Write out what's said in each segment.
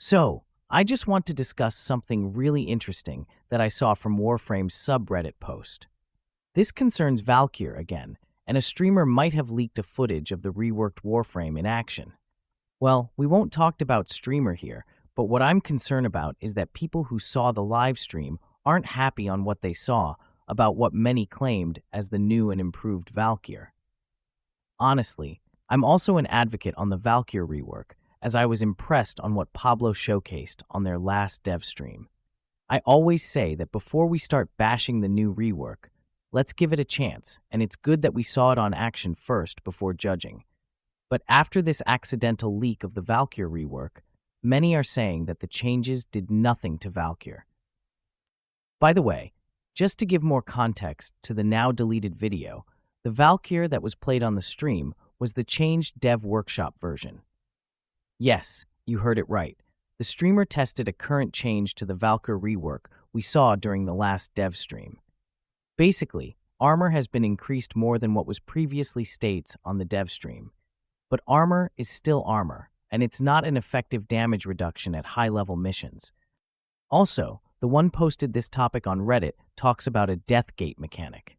So, I just want to discuss something really interesting that I saw from Warframe's subreddit post. This concerns Valkyr again, and a streamer might have leaked a footage of the reworked Warframe in action. Well, we won't talk about streamer here, but what I'm concerned about is that people who saw the live stream aren't happy on what they saw about what many claimed as the new and improved Valkyr. Honestly, I'm also an advocate on the Valkyr rework, as I was impressed on what Pablo showcased on their last dev stream. I always say that before we start bashing the new rework, let's give it a chance, and it's good that we saw it on action first before judging. But after this accidental leak of the Valkyr rework, many are saying that the changes did nothing to Valkyr. By the way, just to give more context to the now deleted video, the Valkyr that was played on the stream was the changed Dev Workshop version. Yes, you heard it right. The streamer tested a current change to the Valkyr rework we saw during the last dev stream. Basically, armor has been increased more than what was previously states on the dev stream. But armor is still armor, and it's not an effective damage reduction at high-level missions. Also, the one posted this topic on Reddit talks about a death gate mechanic.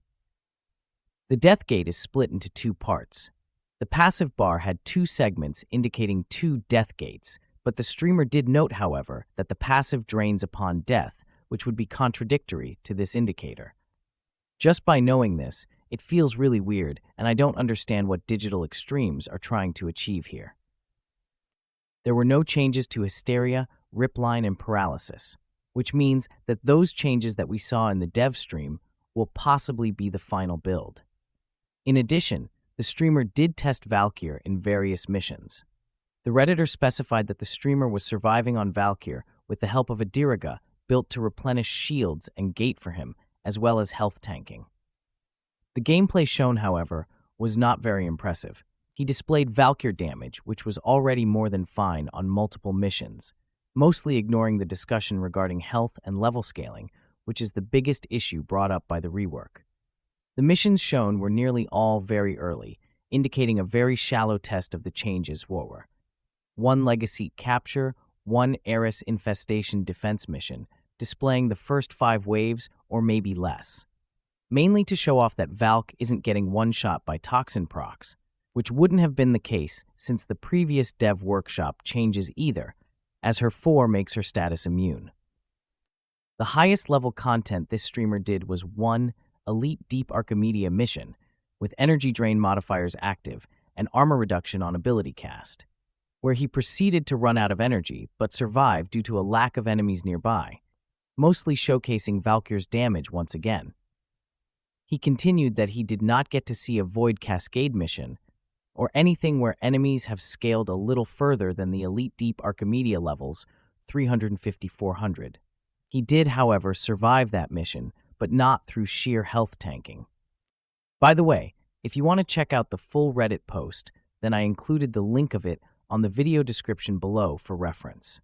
The death gate is split into two parts. The passive bar had two segments indicating two death gates, but the streamer did note, however, that the passive drains upon death, which would be contradictory to this indicator. Just by knowing this, it feels really weird, and I don't understand what Digital Extremes are trying to achieve here. There were no changes to Hysteria, Ripline, and Paralysis, which means that those changes that we saw in the dev stream will possibly be the final build. In addition, the streamer did test Valkyr in various missions. The Redditor specified that the streamer was surviving on Valkyr with the help of a Diriga built to replenish shields and gate for him, as well as health tanking. The gameplay shown, however, was not very impressive. He displayed Valkyr damage, which was already more than fine on multiple missions, mostly ignoring the discussion regarding health and level scaling, which is the biggest issue brought up by the rework. The missions shown were nearly all very early, indicating a very shallow test of the changes were. One legacy capture, one Eris infestation defense mission, displaying the first 5 waves or maybe less. Mainly to show off that Valk isn't getting one-shot by toxin procs, which wouldn't have been the case since the previous dev workshop changes either, as her 4 makes her status immune. The highest level content this streamer did was 1 Elite Deep Archimedia mission, with energy drain modifiers active and armor reduction on ability cast, where he proceeded to run out of energy but survived due to a lack of enemies nearby, mostly showcasing Valkyr's damage once again. He continued that he did not get to see a Void Cascade mission, or anything where enemies have scaled a little further than the Elite Deep Archimedia levels 350-400. He did, however, survive that mission, but not through sheer health tanking. By the way, if you want to check out the full Reddit post, then I included the link of it on the video description below for reference.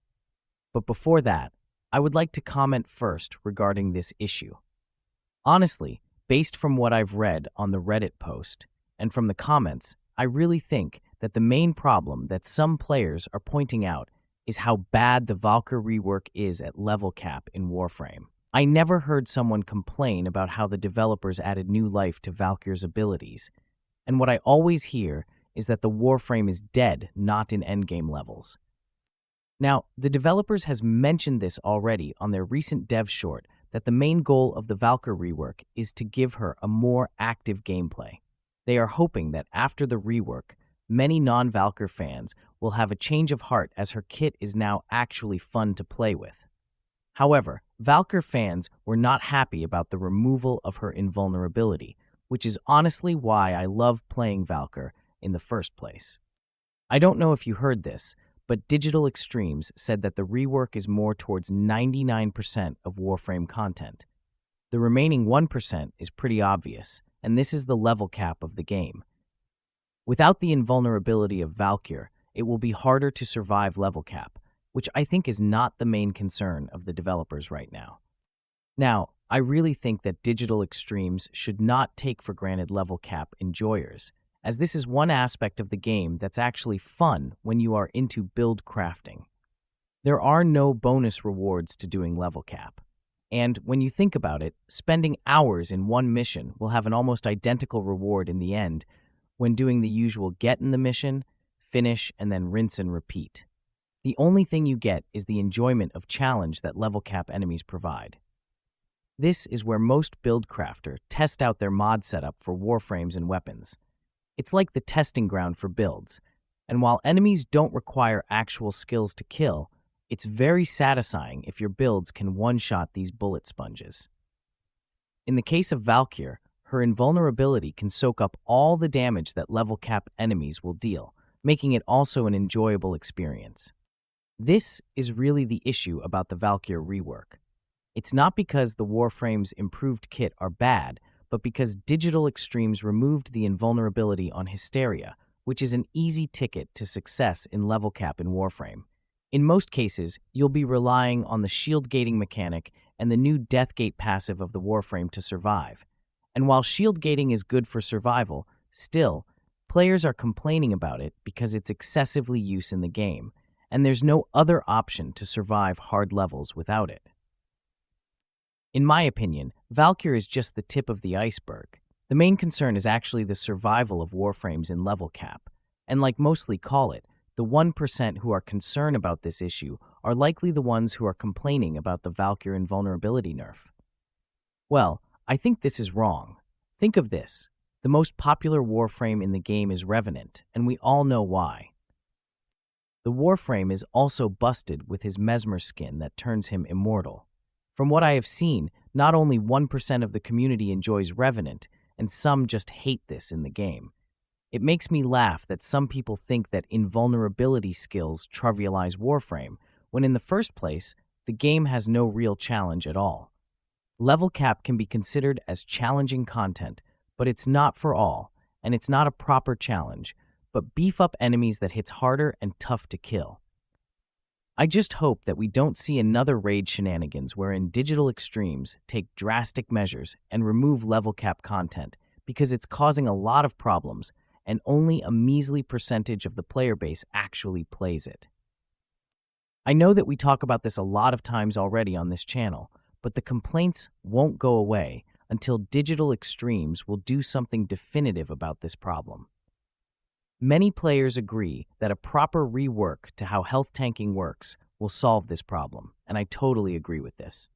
But before that, I would like to comment first regarding this issue. Honestly, based from what I've read on the Reddit post and from the comments, I really think that the main problem that some players are pointing out is how bad the Valkyr rework is at level cap in Warframe. I never heard someone complain about how the developers added new life to Valkyr's abilities, and what I always hear is that the Warframe is dead, not in endgame levels. Now, the developers has mentioned this already on their recent dev short that the main goal of the Valkyr rework is to give her a more active gameplay. They are hoping that after the rework, many non-Valkyr fans will have a change of heart as her kit is now actually fun to play with. However, Valkyr fans were not happy about the removal of her invulnerability, which is honestly why I love playing Valkyr in the first place. I don't know if you heard this, but Digital Extremes said that the rework is more towards 99% of Warframe content. The remaining 1% is pretty obvious, and this is the level cap of the game. Without the invulnerability of Valkyr, it will be harder to survive level cap, which I think is not the main concern of the developers right now. Now, I really think that Digital Extremes should not take for granted level cap enjoyers, as this is one aspect of the game that's actually fun when you are into build crafting. There are no bonus rewards to doing level cap. And when you think about it, spending hours in one mission will have an almost identical reward in the end when doing the usual get in the mission, finish, and then rinse and repeat. The only thing you get is the enjoyment of challenge that level cap enemies provide. This is where most build crafter test out their mod setup for warframes and weapons. It's like the testing ground for builds, and while enemies don't require actual skills to kill, it's very satisfying if your builds can one-shot these bullet sponges. In the case of Valkyr, her invulnerability can soak up all the damage that level cap enemies will deal, making it also an enjoyable experience. This is really the issue about the Valkyr rework. It's not because the Warframe's improved kit are bad, but because Digital Extremes removed the invulnerability on Hysteria, which is an easy ticket to success in level cap in Warframe. In most cases, you'll be relying on the shield gating mechanic and the new Death Gate passive of the Warframe to survive. And while shield gating is good for survival, still, players are complaining about it because it's excessively used in the game, and there's no other option to survive hard levels without it. In my opinion, Valkyr is just the tip of the iceberg. The main concern is actually the survival of Warframes in level cap, and like mostly call it, the 1% who are concerned about this issue are likely the ones who are complaining about the Valkyr invulnerability nerf. Well, I think this is wrong. Think of this. The most popular Warframe in the game is Revenant, and we all know why. The Warframe is also busted with his Mesmer skin that turns him immortal. From what I have seen, not only 1% of the community enjoys Revenant, and some just hate this in the game. It makes me laugh that some people think that invulnerability skills trivialize Warframe, when in the first place, the game has no real challenge at all. Level cap can be considered as challenging content, but it's not for all, and it's not a proper challenge, but beef up enemies that hits harder and tough to kill. I just hope that we don't see another raid shenanigans wherein Digital Extremes take drastic measures and remove level cap content, because it's causing a lot of problems, and only a measly percentage of the player base actually plays it. I know that we talk about this a lot of times already on this channel, but the complaints won't go away until Digital Extremes will do something definitive about this problem. Many players agree that a proper rework to how health tanking works will solve this problem, and I totally agree with this.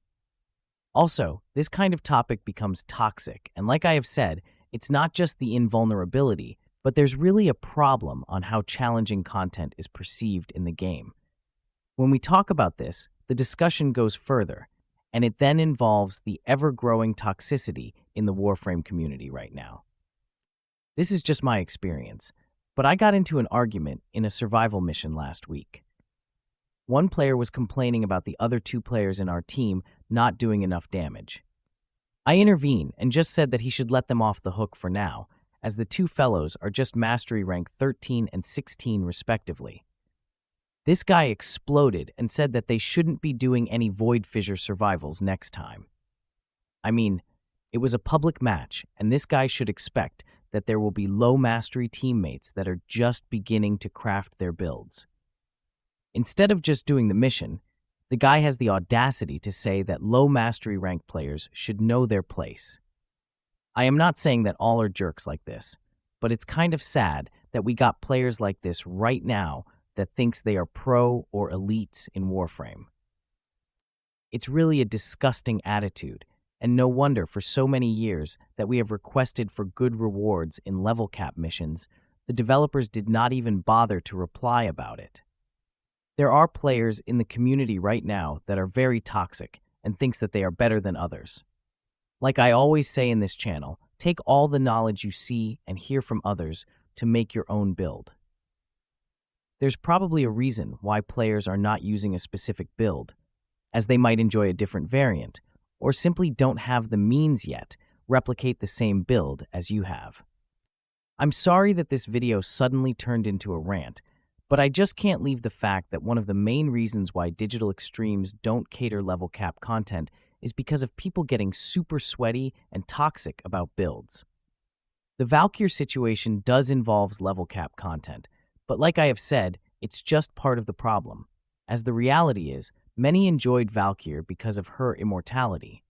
Also, this kind of topic becomes toxic, and like I have said, it's not just the invulnerability, but there's really a problem on how challenging content is perceived in the game. When we talk about this, the discussion goes further, and it then involves the ever-growing toxicity in the Warframe community right now. This is just my experience, but I got into an argument in a survival mission last week. One player was complaining about the other two players in our team not doing enough damage. I intervened and just said that he should let them off the hook for now, as the two fellows are just mastery rank 13 and 16 respectively. This guy exploded and said that they shouldn't be doing any Void Fissure survivals next time. I mean, it was a public match, and this guy should expect that there will be low mastery teammates that are just beginning to craft their builds. Instead of just doing the mission, the guy has the audacity to say that low mastery rank players should know their place. I am not saying that all are jerks like this, but it's kind of sad that we got players like this right now that thinks they are pro or elites in Warframe. It's really a disgusting attitude, and no wonder for so many years that we have requested for good rewards in level cap missions, the developers did not even bother to reply about it. There are players in the community right now that are very toxic and thinks that they are better than others. Like I always say in this channel, take all the knowledge you see and hear from others to make your own build. There's probably a reason why players are not using a specific build, as they might enjoy a different variant, or simply don't have the means yet replicate the same build as you have. I'm sorry that this video suddenly turned into a rant, but I just can't leave the fact that one of the main reasons why Digital Extremes don't cater level cap content is because of people getting super sweaty and toxic about builds. The Valkyr situation does involve level cap content, but like I have said, it's just part of the problem. as the reality is, many enjoyed Valkyr because of her immortality.